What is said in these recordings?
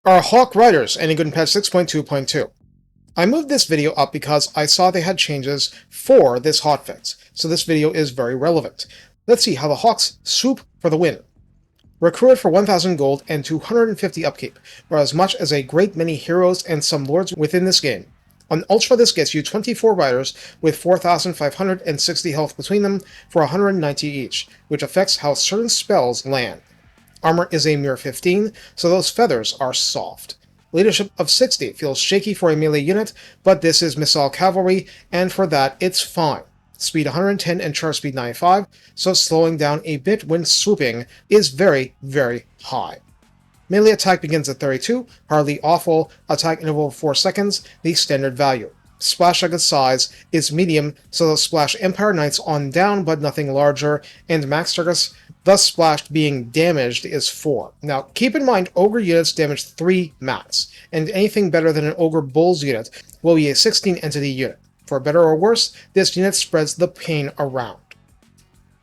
Are Hawk Riders any good in patch 6.2.2? I moved this video up because I saw they had changes for this hotfix, so this video is very relevant. Let's see how the Hawks swoop for the win. Recruited for 1000 gold and 250 upkeep, or as much as a great many heroes and some lords within this game. On Ultra, this gets you 24 riders with 4,560 health between them for 190 each, which affects how certain spells land. Armor is a mere 15, so those feathers are soft. Leadership of 60 feels shaky for a melee unit, but this is missile cavalry, and for that it's fine. Speed 110 and charge speed 95, so slowing down a bit when swooping is very, very high. Melee attack begins at 32, hardly awful, attack interval of 4 seconds, the standard value. Splash target size is medium, so they'll splash Empire Knights on down but nothing larger, and max targets thus splashed being damaged is 4. Now keep in mind Ogre units damage 3 max, and anything better than an Ogre Bulls unit will be a 16 entity unit. For better or worse, this unit spreads the pain around.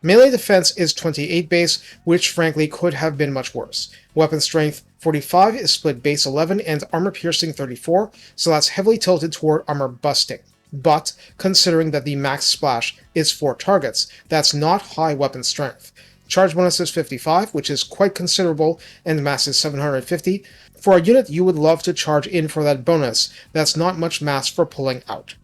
Melee defense is 28 base, which frankly could have been much worse. Weapon strength 45 is split base 11 and armor piercing 34, so that's heavily tilted toward armor busting. But, considering that the max splash is 4 targets, that's not high weapon strength. Charge bonus is 55, which is quite considerable, and mass is 750. For a unit you would love to charge in for that bonus, that's not much mass for pulling out.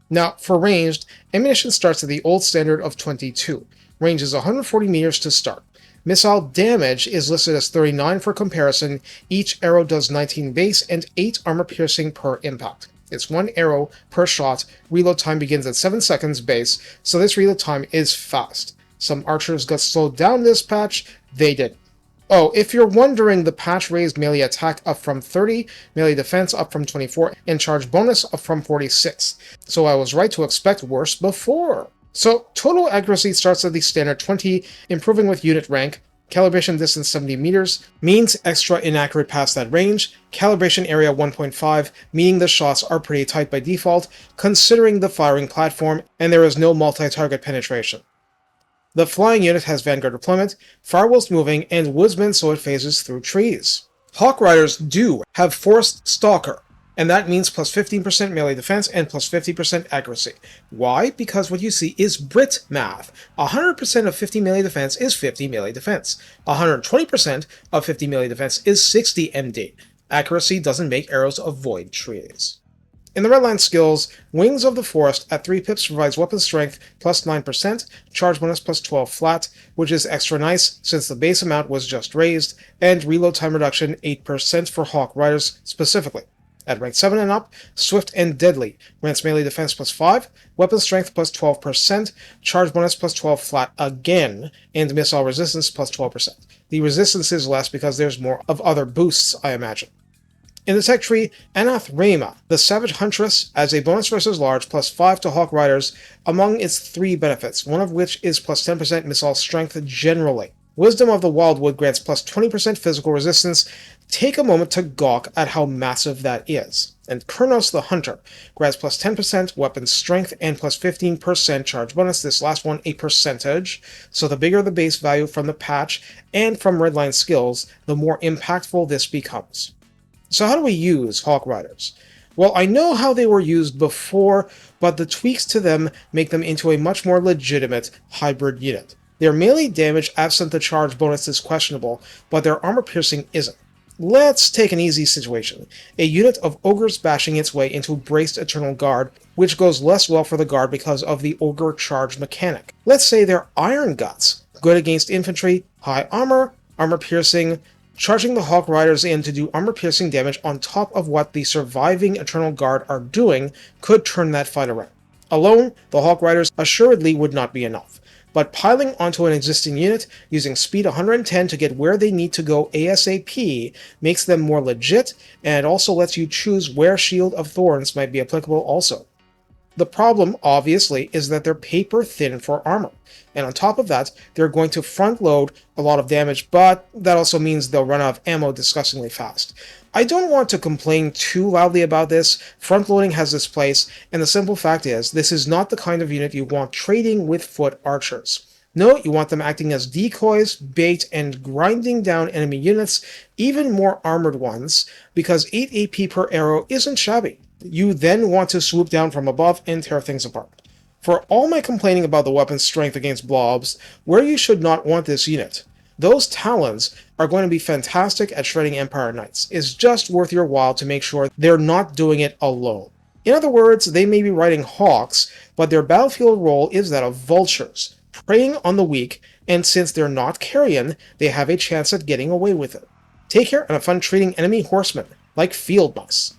Now, for ranged, ammunition starts at the old standard of 22. Range is 140 meters to start. Missile damage is listed as 39 for comparison. Each arrow does 19 base and 8 armor piercing per impact. It's 1 arrow per shot. Reload time begins at 7 seconds base, so this reload time is fast. Some archers got slowed down this patch, they did. Oh, if you're wondering, the patch raised melee attack up from 30, melee defense up from 24, and charge bonus up from 46. So I was right to expect worse before. So total accuracy starts at the standard 20, improving with unit rank. Calibration distance 70 meters, means extra inaccurate past that range. Calibration area 1.5, meaning the shots are pretty tight by default, considering the firing platform, and there is no multi-target penetration. The flying unit has Vanguard deployment, firewalls moving, and woodsman so it phases through trees. Hawk Riders do have Forest Stalker, and that means plus 15% melee defense and plus 50% accuracy. Why? Because what you see is Brit math. 100% of 50 melee defense is 50 melee defense. 120% of 50 melee defense is 60 MD. Accuracy doesn't make arrows avoid trees. In the redline skills, Wings of the Forest at 3 pips provides weapon strength plus 9%, charge bonus plus 12 flat, which is extra nice since the base amount was just raised, and reload time reduction 8% for Hawk Riders specifically. At rank 7 and up, Swift and Deadly grants melee defense plus 5, weapon strength plus 12%, charge bonus plus 12 flat again, and missile resistance plus 12%. The resistance is less because there's more of other boosts, I imagine. In the tech tree, Anath Rayma, the Savage Huntress, adds a bonus versus large plus 5 to Hawk Riders among its 3 benefits, one of which is plus 10% missile strength generally. Wisdom of the Wildwood grants plus 20% physical resistance. Take a moment to gawk at how massive that is. And Kurnos the Hunter grants plus 10% weapon strength and plus 15% charge bonus, this last one a percentage, so the bigger the base value from the patch and from redline skills, the more impactful this becomes. So how do we use Hawk Riders? Well, I know how they were used before, but the tweaks to them make them into a much more legitimate hybrid unit. Their melee damage absent the charge bonus is questionable, but their armor piercing isn't. Let's take an easy situation. A unit of ogres bashing its way into Braced Eternal Guard, which goes less well for the guard because of the ogre charge mechanic. Let's say they're Iron Guts, good against infantry, high armor, armor piercing. Charging the Hawk Riders in to do armor-piercing damage on top of what the surviving Eternal Guard are doing could turn that fight around. Alone, the Hawk Riders assuredly would not be enough, but piling onto an existing unit, using speed 110 to get where they need to go ASAP, makes them more legit, and also lets you choose where Shield of Thorns might be applicable also. The problem, obviously, is that they're paper thin for armor, and on top of that, they're going to front load a lot of damage, but that also means they'll run out of ammo disgustingly fast. I don't want to complain too loudly about this. Front loading has its place, and the simple fact is, this is not the kind of unit you want trading with foot archers. No, you want them acting as decoys, bait, and grinding down enemy units, even more armored ones, because 8 AP per arrow isn't shabby. You then want to swoop down from above and tear things apart. For all my complaining about the weapon's strength against blobs, where you should not want this unit, those talons are going to be fantastic at shredding Empire Knights. It's just worth your while to make sure they're not doing it alone. In other words, they may be riding hawks, but their battlefield role is that of vultures, preying on the weak, and since they're not carrion, they have a chance at getting away with it. Take care and have fun treating enemy horsemen like field mice.